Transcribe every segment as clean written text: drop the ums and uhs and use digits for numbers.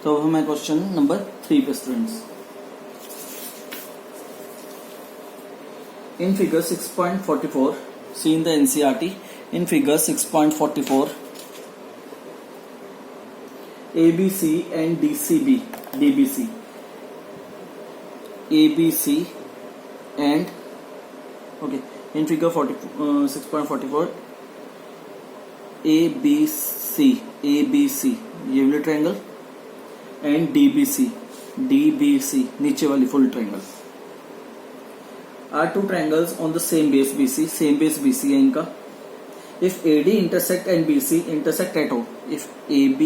तो अब हमें क्वेश्चन नंबर 3 पे students. In figure 6.44, see in the NCERT, in figure 6.44, ABC and DBC and okay, in figure 6.44, ABC ये वाली triangle and DBC नीचे वाली full triangle are two triangles on the same base BC है इनका। If AD intersect and BC intersect at O, if AD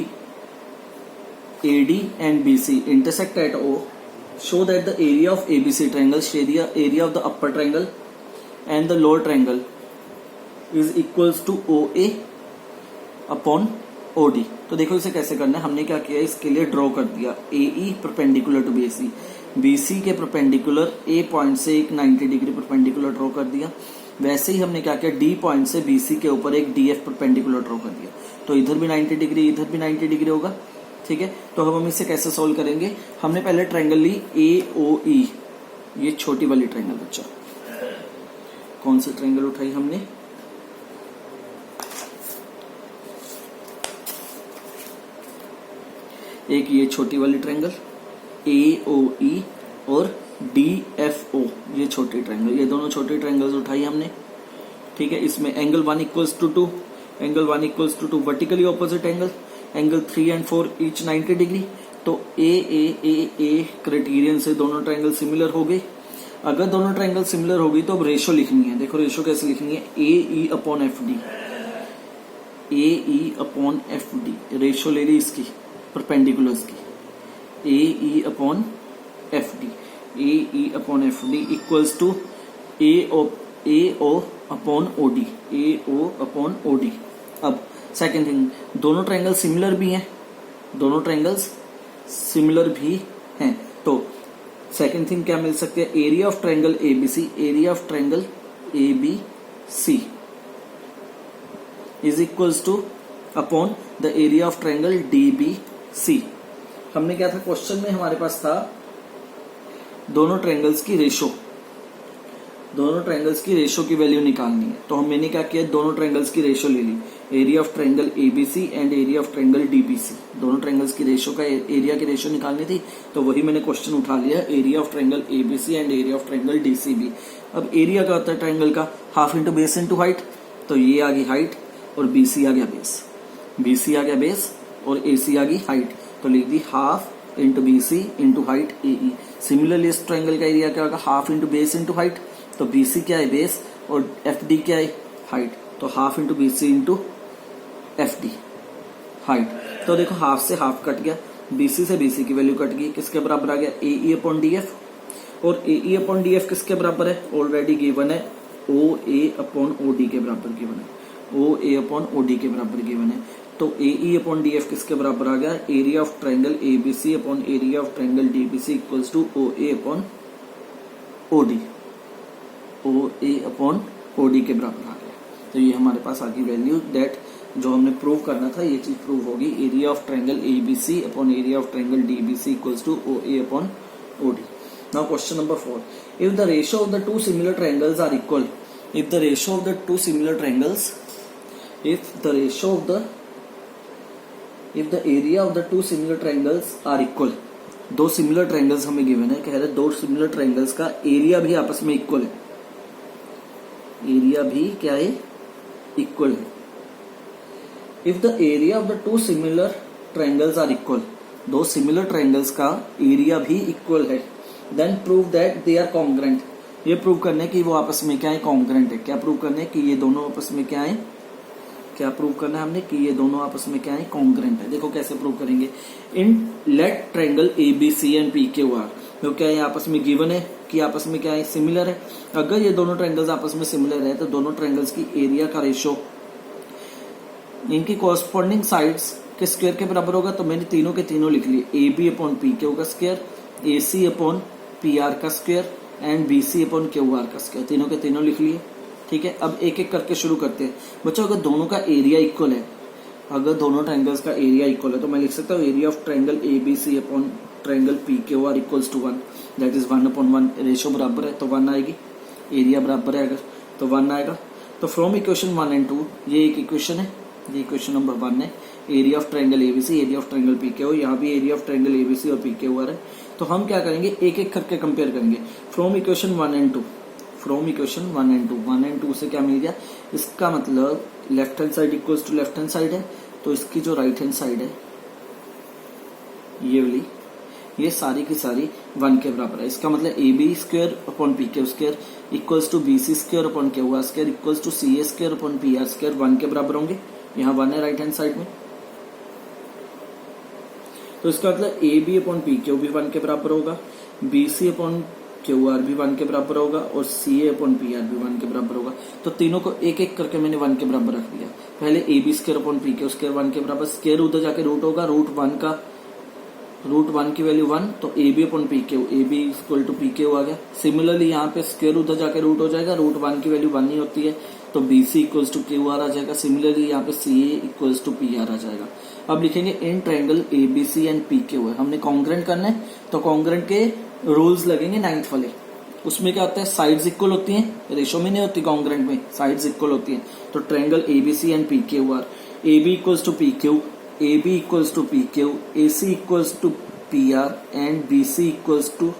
and BC intersect at O, show that the area of ABC triangle, area of the upper triangle and the lower triangle is equals to OA upon OD। तो देखो इसे कैसे करना है, हमने क्या किया, इसके लिए ड्रॉ कर दिया AE perpendicular to BC, BC के परपेंडिकुलर A पॉइंट से एक 90 डिग्री परपेंडिकुलर ड्रॉ कर दिया। वैसे ही हमने क्या किया, D पॉइंट से BC के ऊपर एक DF परपेंडिकुलर ड्रॉ कर दिया। तो इधर भी 90 डिग्री, इधर भी 90 डिग्री होगा। ठीक है, तो अब हम इसे कैसे सोल्व करेंगे। हमने पहले ट्रायंगल ली AOE, ये छोटी वाली ट्रायंगल। बच्चा कौन सी ट्रायंगल उठाई हमने, एक ये छोटी वाली ट्रायंगल AOE और DFO, ये छोटी ट्रायंगल, ये दोनों छोटी ट्रायंगल्स उठाई हमने। ठीक है, इसमें angle 1 equals to 2, angle 1 equals to 2 vertically opposite angle, angle 3 and 4 each 90 degree. तो ए क्राइटेरियन से दोनों ट्रायंगल सिमिलर हो गए। अगर दोनों ट्रायंगल सिमिलर हो गई तो अब रेशो लिखनी है। देखो रेशो कैसे लिखनी है, AE अपॉन FD, रेशो ले ली इसकी परपेंडिकुलर्स की, AE upon FD equals to AO upon OD। अब सेकेंड थिंग, दोनों ट्रायंगल सिमिलर भी हैं, तो सेकेंड थिंग क्या मिल सकती है, area of triangle ABC is equals to upon the area of triangle DBC। हमने क्या था क्वेश्चन में, हमारे पास था दोनों ट्रायंगल्स की रेशो की वैल्यू निकालनी है। तो मैंने क्या किया, दोनों ट्रायंगल्स की रेशो ले ली, area of triangle ABC and area of triangle DBC। दोनों ट्रायंगल्स की रेशो का एरिया की रेशो निकालनी थी, तो वही मैंने क्वेश्चन उठा लिया, area of triangle ABC and area of triangle DCB। अब एरिया क्या होता है ट्रायंगल का, half into base into height. तो ये आ गई हाइट और BC आ गया बेस और AC आ गई हाइट, तो लिख दी half into BC into height AE। Similarly इस ट्रायंगल का एरिया क्या होगा, half into base into height. तो BC क्या है बेस और FD क्या है हाइट, तो half into BC into FD height. तो देखो हाफ से हाफ कट गया, BC से BC की वैल्यू कट गई, किसके बराबर आ गया, AE अपॉन DF। और AE अपॉन DF किसके बराबर है, ऑलरेडी गिवन है, OA अपॉन OD के बराबर गिवन है। तो AE अपॉन DF किसके बराबर आ गया, area of triangle ABC upon area of triangle DBC equals to OA upon OD के बराबर आ गया। तो ये हमारे पास आ गई वैल्यू, दैट जो हमने प्रूव करना था ये चीज प्रूव होगी, area of triangle ABC upon area of triangle DBC equals to OA upon OD। Now question number 4, if the ratio of the two similar triangles are equal, if the ratio of the area of the two similar triangles are equal, दो similar triangles हमें given है, कह रहे दो similar triangles का एरिया भी आपस में इक्वल है, इक्वल है। If the area of the two similar triangles are equal, दो सिमिलर ट्रायंगल्स का एरिया भी इक्वल है, then prove that they are congruent. ये प्रूव करने कि वो आपस में क्या है, कॉन्ग्रुएंट है। क्या प्रूव करने कि ये दोनों आपस में क्या है, हमने कि ये दोनों आपस में क्या है, कॉन्ग्रुएंट है। देखो कैसे प्रूव करेंगे, इन let triangle ABC and PQR, जो क्या है आपस में गिवन है कि आपस में क्या है, सिमिलर है। अगर ये दोनों ट्रायंगल्स आपस में सिमिलर है तो दोनों ट्रायंगल्स की एरिया का रेशो इनकी कॉरस्पॉन्डिंग साइड्स के स्क्वायर के बराबर होगा। तो मैंने तीनों के तीनों लिख लिए, AB अपॉन PQ का स्क्वायर, AC अपॉन PR का square and BC upon QR का स्क्वायर, तीनों के तीनों लिख लिए। ठीक है, अब एक एक करके शुरू करते हैं। बच्चों अगर दोनों का एरिया इक्वल है अगर दोनों ट्रायंगल्स का एरिया इक्वल है तो मैं लिख सकता हूँ area of triangle ABC upon triangle PQR equals to 1, that is 1/1। Ratio बराबर है तो 1 आएगी, एरिया बराबर है अगर तो 1 आएगा। तो फ्रॉम इक्वेशन 1 एंड 2 ये एक इक्वेशन है, ये इक्वेशन नंबर 1 है, area of triangle ABC, area of triangle PQR, यहाँ भी एरिया ऑफ ट्रायंगल ABC और PQR है। तो हम क्या करेंगे, एक एक करके कंपेयर करेंगे from equation 1 and 2। From equation 1 and 2, 1 and 2 से क्या मिल गया, इसका मतलब left hand side equals to left hand side है, तो इसकी जो राइट हैंड साइड है ये वाली, ये सारी की सारी 1 के बराबर है। इसका मतलब AB square upon PQ square equals to BC square upon QR square equals to CA square upon PR square 1 के बराबर होंगे। यहाँ 1 है राइट हैंड साइड में, तो इसका मतलब AB अपॉन PQ भी 1 के बराबर होगा, BC अपॉन QR भी 1 के बराबर होगा और CA अपॉन PR भी 1 के बराबर होगा। तो तीनों को एक एक करके मैंने 1 के बराबर रख दिया। पहले AB square upon PQ square 1 के बराबर, स्क्वायर उधर जाके रूट होगा, रूट 1 की वैल्यू 1, तो AB upon PQ, AB equal to PQ आ गया। सिमिलरली यहाँ पे स्क्वायर उधर जाके रूट हो जाएगा, रूट 1 की वैल्यू 1 ही होती है, तो BC इक्वल्स टू QR आ जाएगा। सिमिलरली यहाँ पे CA इक्वल्स टू PR आ जाएगा। अब लिखेंगे in triangle ABC and PQ है, हमने कॉन्ग्रेंट करना है, तो कॉन्ग्रेंट के रूल्स लगेंगे 9th वाले। उसमें क्या होता है, साइड्स इक्वल होती हैं, रेशो में नहीं होती, कॉन्ग्रेंट में साइड्स इक्वल होती हैं। तो triangle ABC and PQR, AB equals to PQ, AB equals to PQ, AC equals to PR and BC equals to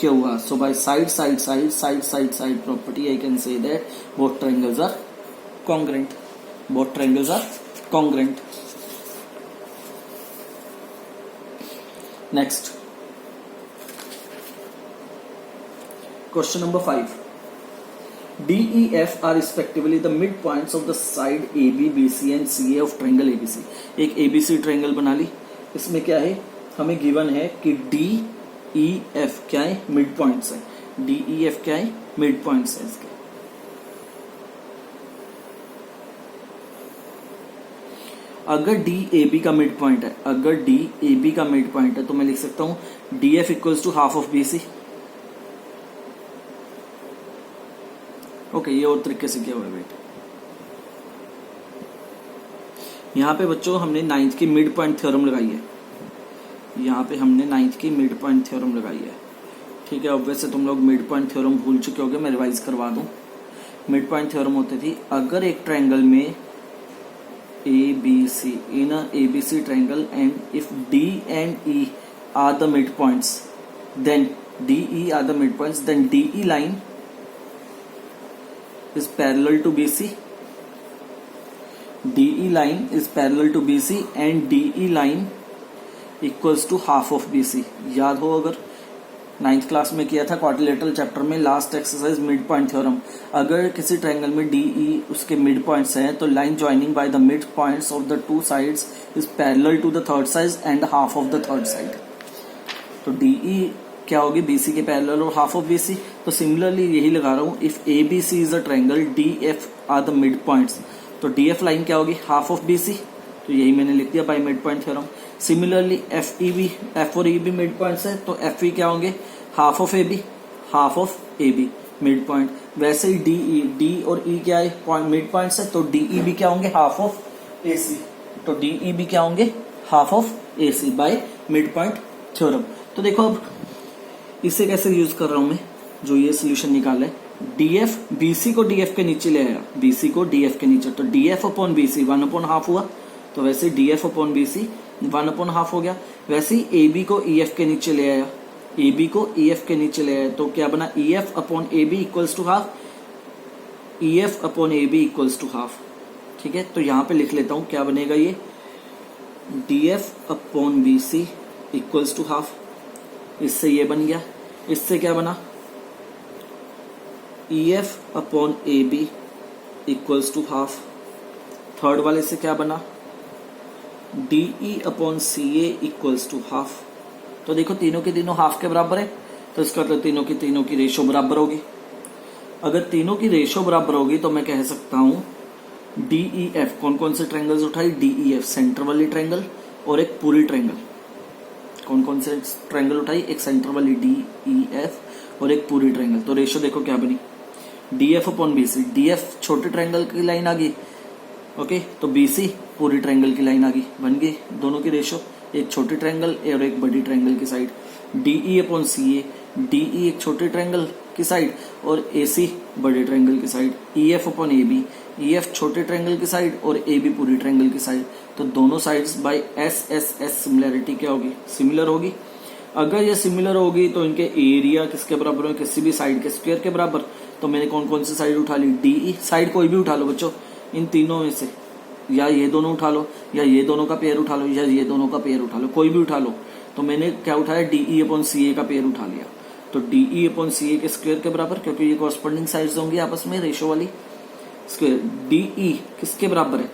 QR. So by side property I can say that both triangles are congruent. Both triangles are congruent. Next. Question number 5. D, E, F are respectively the midpoints of the side AB, BC and CA of triangle ABC. एक ABC triangle बना ली, इसमें क्या है, हमें given है कि D, E, F क्या है, मिड पॉइंट्स है। D, E, F क्या है, मिड पॉइंट्स है इसके। अगर D AB का मिड पॉइंट है, अगर D AB का मिड पॉइंट है तो मैं लिख सकता हूं DF equals to half of BC। Okay, ये और तरीके से क्या हुआ बेट, यहाँ पे बच्चों हमने 9th की मिड पॉइंट थ्योरम लगाई है, यहाँ पे हमने 9th की मिड पॉइंट थ्योरम लगाई है। ठीक है, अब वैसे तुम लोग मिड पॉइंट थ्योरम भूल चुके होगे, मैं रिवाइज करवा दूं। मिड पॉइंट थ्योरम होती थी, अगर एक ट्रायंगल में ABC in a ABC triangle and if D and E are the mid points, then DE are the mid points, then DE line is parallel to BC, DE line is parallel to BC and DE line equals to half of BC। याद हो अगर 9th class में किया था quadrilateral chapter में, last exercise mid point theorem. अगर किसी triangle में DE उसके मिड पॉइंट्स हैं तो line joining by the mid points of the two sides is parallel to the third side and half of the third side. तो DE क्या होगी, BC के पैरेलल और हाफ ऑफ BC। तो similarly यही लगा रहा हूं, if ABC is a triangle DF are the mid points, तो DF लाइन क्या होगी, हाफ ऑफ BC। तो यही मैंने लिख दिया by mid point theorem. Similarly F और E भी मिड पॉइंट्स है, तो FE क्या होंगे, half of AB, half of AB mid point. वैसे ही D और E क्या है, मिड पॉइंट्स है, तो DE भी क्या होंगे, हाफ ऑफ AC। तो DE भी क्या होंगे, half of AC by mid point theorem. तो देखो अब इसे कैसे यूज कर रहा हूं मैं, जो ये सोल्यूशन निकाला है, DF BC को DF के नीचे ले आया, BC को DF के नीचे, तो DF अपॉन BC 1/2 हुआ, तो वैसे DF अपॉन BC 1/2 हो गया। वैसे ही AB को EF के नीचे ले आया, AB को EF के नीचे ले आया, तो क्या बना, EF upon AB equals to half, EF upon AB equals to half. ठीक है, तो यहां पे लिख लेता हूं क्या बनेगा, ये DF upon BC equals to half, इससे ये बन गया। इससे क्या बना, EF upon AB equals to half. Third वाले से क्या बना, DE upon CA equals to half. तो देखो तीनों के तीनों हाफ के बराबर है, तो इसका मतलब तीनों की रेशो बराबर होगी। अगर तीनों की रेशो बराबर होगी तो मैं कह सकता हूं DEF, कौन कौन से ट्रायंगल्स उठाई, DEF सेंटर वाली ट्रायंगल और एक पूरी ट्रायंगल। कौन कौन से ट्रायंगल उठाई, एक सेंटर वाली DEF और एक पूरी ट्रायंगल। तो रेशो देखो क्या बनी, DF अपॉन BC, DF छोटे ट्रायंगल की लाइन आ गई, ओके, तो BC पूरी ट्रायंगल की लाइन आ गई, बन गई दोनों की रेशो, एक छोटी ट्रायंगल और एक बड़ी ट्रायंगल की side. DE upon CA, DE एक छोटी ट्रायंगल की साइड और AC बड़ी ट्रायंगल की side. EF upon AB, EF छोटे ट्रायंगल की साइड और AB पूरी ट्रायंगल की साइड। तो दोनों साइड्स बाय SSS सिमिलैरिटी क्या होगी, सिमिलर होगी। अगर ये सिमिलर होगी तो इनके एरिया किसके बराबर है, किसी भी साइड के स्क्वायर के बराबर। तो मैंने कौन कौन सी साइड उठा ली, DE साइड कोई भी उठा लो बच्चों, इन तीनों में से, या ये दोनों उठा लो, या ये दोनों का पेयर उठा लो, या ये दोनों का पेयर उठा लो, कोई भी उठा लो। तो मैंने क्या उठाया, DE अपॉन CA का पेयर उठा लिया। तो DE अपॉन CA के स्क्वायर के बराबर, क्योंकि ये कॉरस्पॉन्डिंग साइड्स होंगी आपस में रेशो वाली। स्क्वायर DE किसके बराबर है,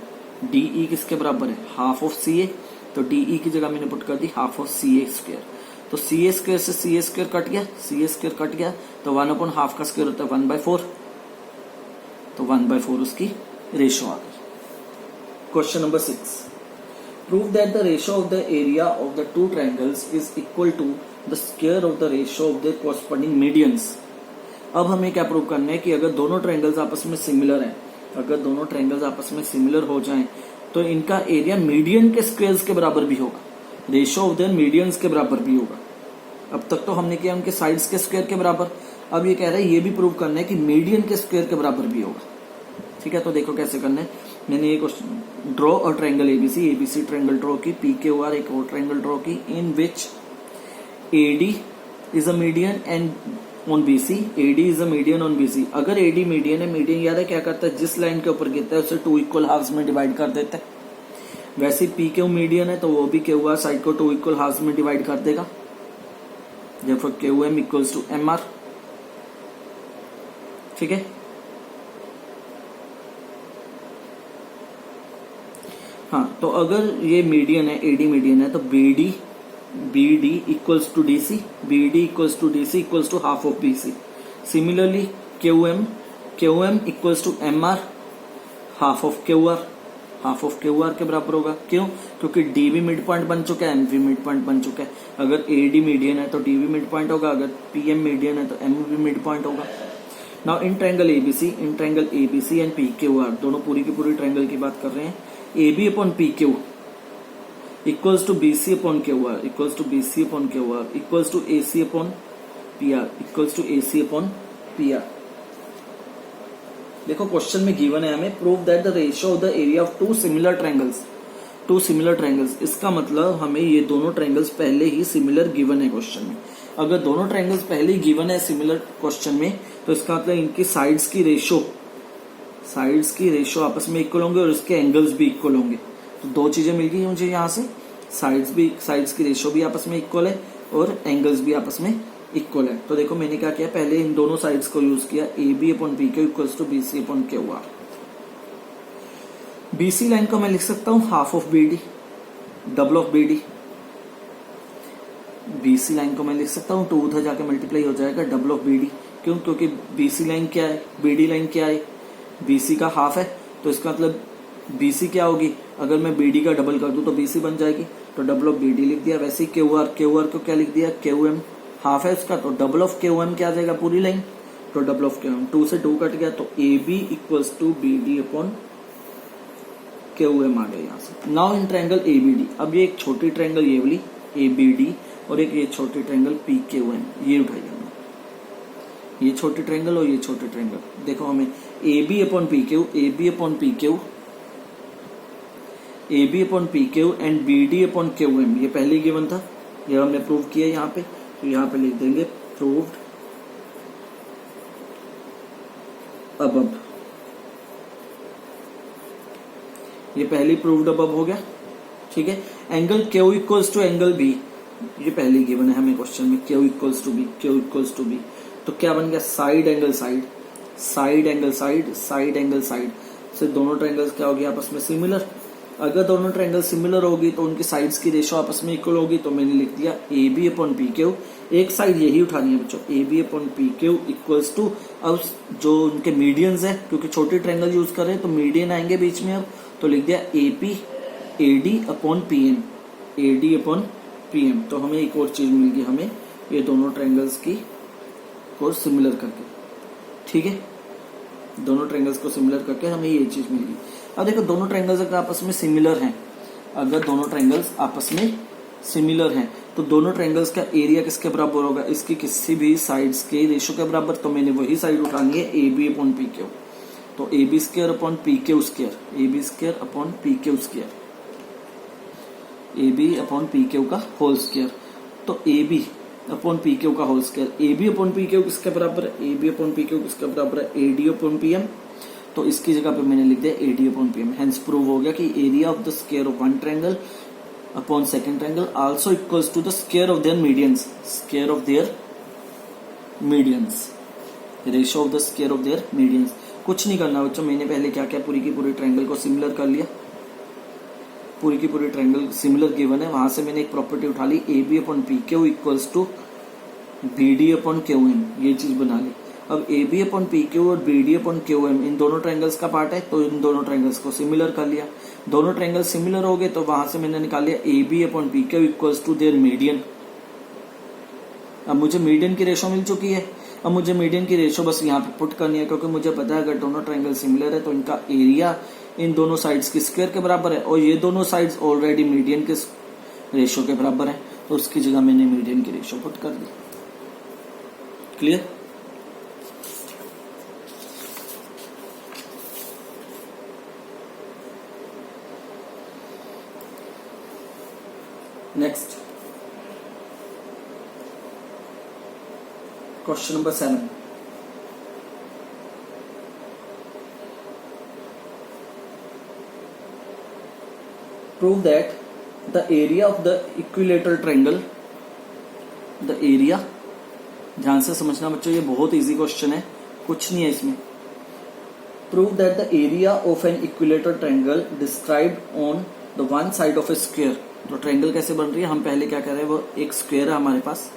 DE किसके बराबर है, हाफ ऑफ CA। तो DE की जगह मैंने पुट कर दी हाफ ऑफ CA स्क्वायर। तो CA स्क्वायर से CA स्क्वायर कट गया, CA स्क्वायर कट गया, तो 1 अपॉन हाफ का स्क्वायर होता है 1/4। तो 1/4 उसकी रेशो आ गई। Question number 6, prove that the ratio of the area of the two triangles is equal to the square of the ratio of the corresponding medians. अब हमें क्या प्रूव करना है कि अगर दोनों ट्रायंगल्स आपस में सिमिलर हैं, अगर दोनों ट्रायंगल्स आपस में सिमिलर हो जाएं तो इनका एरिया मीडियन के स्क्वायर्स के बराबर भी होगा, रेशो ऑफ देयर मीडियंस के बराबर भी होगा। अब तक तो हमने किया उनके साइड्स के स्क्वायर के बराबर, अब ये कह रहा है ये भी प्रूव करना है कि मीडियन के स्क्वायर के बराबर भी होगा। ठीक है, तो देखो कैसे करना है। मैंने ये question, draw a triangle ABC triangle draw की, PQR एक और ट्रायंगल ड्रॉ की, इन विच AD is a median and on BC, AD is a median on BC। अगर AD मीडियन है, मीडियन याद है क्या करता है, जिस लाइन के ऊपर गिरता है उसे 2 इक्वल हाफ्स में डिवाइड कर देता है। वैसे PQ मीडियन है तो वो भी QR साइड को 2 इक्वल हाफ्स में डिवाइड कर देगा। therefore QM equals to MR। ठीक है, हाँ, तो अगर ये मीडियन है, AD मीडियन है, तो BD equals to DC, BD equals to DC equals to half of BC। Similarly QM equals to MR, half of QR, half of QR के बराबर होगा। क्यों, क्योंकि D भी मिड पॉइंट बन चुका है, M भी मिड पॉइंट बन चुका है। अगर AD मीडियन है तो D भी मिड पॉइंट होगा, अगर PM मीडियन है तो M भी मिड पॉइंट होगा। Now in triangle ABC and PQR, दोनों पूरी की पूरी ट्रायंगल की बात कर रहे हैं। AB upon PQ equals to BC upon QR equals to BC upon QR equals to AC upon PR equals to AC upon PR। देखो क्वेश्चन में गिवन है हमें, prove that the ratio of the area of two similar triangles. इसका मतलब हमें ये दोनों triangles पहले ही सिमिलर गिवन है क्वेश्चन में। अगर दोनों ट्रायंगल्स पहले ही गिवन है सिमिलर क्वेश्चन में, तो इसका मतलब इनकी साइड्स की रेशो आपस में इक्वल होंगे और इसके एंगल्स भी इक्वल होंगे। तो दो चीजें मिल गई मुझे यहाँ से, साइड्स की रेशो भी आपस में इक्वल है और एंगल्स भी आपस में इक्वल है। तो देखो मैंने क्या किया, पहले इन दोनों साइड्स को यूज किया, AB upon PQ equals to BC upon QR। BC line को मैं लिख सकता हूँ half of BD, double of BD। BC line को मैं लिख सकता हूँ 2 उधर जाके मल्टीप्लाई हो जाएगा, डबल ऑफ BD। क्यों, क्योंकि BC लाइन क्या है, BD लाइन क्या है, BC का हाफ है, तो इसका मतलब BC क्या होगी, अगर मैं BD का डबल कर दूं तो BC बन जाएगी, तो डबल ऑफ BD लिख दिया। वैसे ही QR को क्या लिख दिया, QM हाफ है उसका, तो डबल ऑफ QM क्या आ जाएगा, पूरी लाइन, तो डबल ऑफ QM, 2 से 2 कट गया, तो AB equals to BD upon QM आ गया यहाँ से। नाउ इन ट्रायंगल ABD, अब ये एक छोटी ट्रायंगल ये वाली ABD और एक ये छोटी ट्रायंगल PQM, ये उठाइए हमने, ये छोटी ट्रायंगल और ये छोटी ट्रायंगल। देखो हमें AB upon PQ and BD upon QM, ये पहले ही गिवन था, ये हमने प्रूव किया यहाँ पे, तो यहाँ पे लिख देंगे प्रूव्ड अबव। ये पहले प्रूव्ड अबव हो गया। ठीक है, angle Q equals to angle B, ये पहले ही गिवन है हमें क्वेश्चन में, Q इक्वल्स टू B, तो क्या बन गया, साइड एंगल साइड से दोनों ट्रायंगल्स क्या हो गया, आपस में सिमिलर। अगर दोनों ट्रायंगल सिमिलर होगी तो उनकी साइड्स की रेशो आपस में इक्वल होगी, तो मैंने लिख दिया AB अपॉन PQ, एक साइड यही उठानी है बच्चों, AB upon PQ equals to, अब जो उनके मीडियंस है, क्योंकि छोटे ट्रायंगल यूज कर रहे हैं तो मीडियन आएंगे बीच में, अब तो लिख दिया AD अपॉन PM। तो हमें एक और चीज मिल गई, हमें ये दोनों ट्रायंगल्स की को सिमिलर करके, ठीक है, दोनों ट्रायंगल्स को सिमिलर करके हमें ये चीज मिल गई। अब देखो दोनों ट्रायंगल्स अगर आपस में सिमिलर हैं, अगर दोनों ट्रायंगल्स आपस में सिमिलर हैं तो दोनों ट्रायंगल्स का एरिया किसके बराबर होगा, इसकी किसी भी साइड्स के रेशो के बराबर। तो मैंने वही साइड उठानी है A B upon P Q, तो A B square upon P Q square, A B square upon P Q square, A B upon P Q का होल स्क्वायर। तो A B upon P Q का whole square, A B upon P Q किसके बराबर है, A B upon P Q किसके बराबर है, A D upon P M. तो इसकी जगह पे मैंने लिख दिया ए D upon P M. Hence prove हो गया कि area of the square of one triangle upon second triangle also equals to the square of their medians, square of their medians, ratio of the square of their medians. कुछ नहीं करना बच्चों, मैंने पहले क्या किया, पूरी की पूरी ट्रायंगल को सिमिलर कर लिया, पूरी की पूरी ट्रायंगल सिमिलर गिवन है, वहां से मैंने एक प्रॉपर्टी उठा ली, A B upon P Q equals to B D upon Q M, ये चीज बना ली। अब A B upon P Q और B D upon Q M इन दोनों ट्रायंगल्स का पार्ट है, तो इन दोनों ट्रायंगल्स को सिमिलर कर लिया। दोनों ट्रायंगल सिमिलर हो गए तो वहां से मैंने निकाल लिया A B upon P Q equals to their median. अब मुझे मीडियन की रेशो मिल चुकी है, अब मुझे मीडियन की रेशो बस यहाँ पे पुट करनी है, क्योंकि मुझे पता है अगर दोनों ट्रायंगल सिमिलर है तो इनका एरिया इन दोनों साइड्स की स्क्वायर के बराबर है, और ये दोनों साइड्स ऑलरेडी मीडियन के रेशो के बराबर है, तो उसकी जगह मैंने मीडियन की रेशो पुट कर दी। Clear? Next question number 7। Prove that the area of the equilateral triangle, the area, ध्यान से समझना बच्चों, ये बहुत इजी क्वेश्चन है, कुछ नहीं है इसमें। Prove that the area of an equilateral triangle described on the one side of a square। तो ट्रायंगल कैसे बन रही है, हम पहले क्या कर रहे हैं, वो एक स्क्वायर है हमारे पास,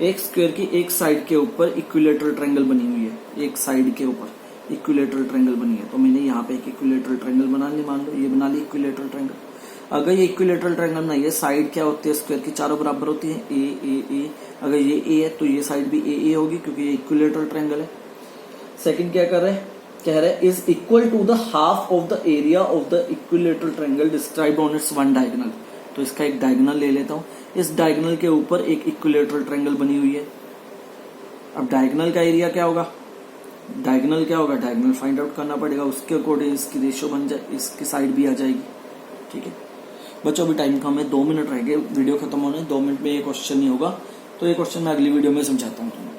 एक स्क्वायर की एक साइड के ऊपर इक्विलेटरल ट्रायंगल बनी हुई है, एक साइड के ऊपर इक्विलेटरल ट्रायंगल बनी है, तो मैंने यहाँ पे एक इक्विलेटरल ट्रायंगल बना ली, मान लो ये बना ली इक्विलेटरल ट्रायंगल। अगर ये इक्विलेटरल ट्रायंगल बनाइए, साइड क्या होती है स्क्वायर की, चारों बराबर होती है, ए ए ए। अगर ये ए है तो ये साइड भी ए ए होगी, क्योंकि ये इक्विलेटरल ट्रायंगल है। सेकंड क्या कर रहे हैं, कह रहे हैं is equal to the half of the area of the equilateral triangle described on its one diagonal. तो इसका एक डायगोनल ले लेता हूँ, इस डायगोनल के ऊपर एक इक्विलेटरल ट्रायंगल बनी हुई है। अब डायगोनल का एरिया क्या होगा, डायगोनल क्या होगा, डायगोनल फाइंड आउट करना पड़ेगा, उसके अकॉर्डिंग इसकी रेशियो बन जाए, इसकी साइड भी आ जाएगी। ठीक है बच्चों, अभी टाइम कम है, 2 मिनट रह गए वीडियो खत्म होने, 2 मिनट में ये क्वेश्चन नहीं होगा, तो ये क्वेश्चन मैं अगली वीडियो में समझाता हूँ।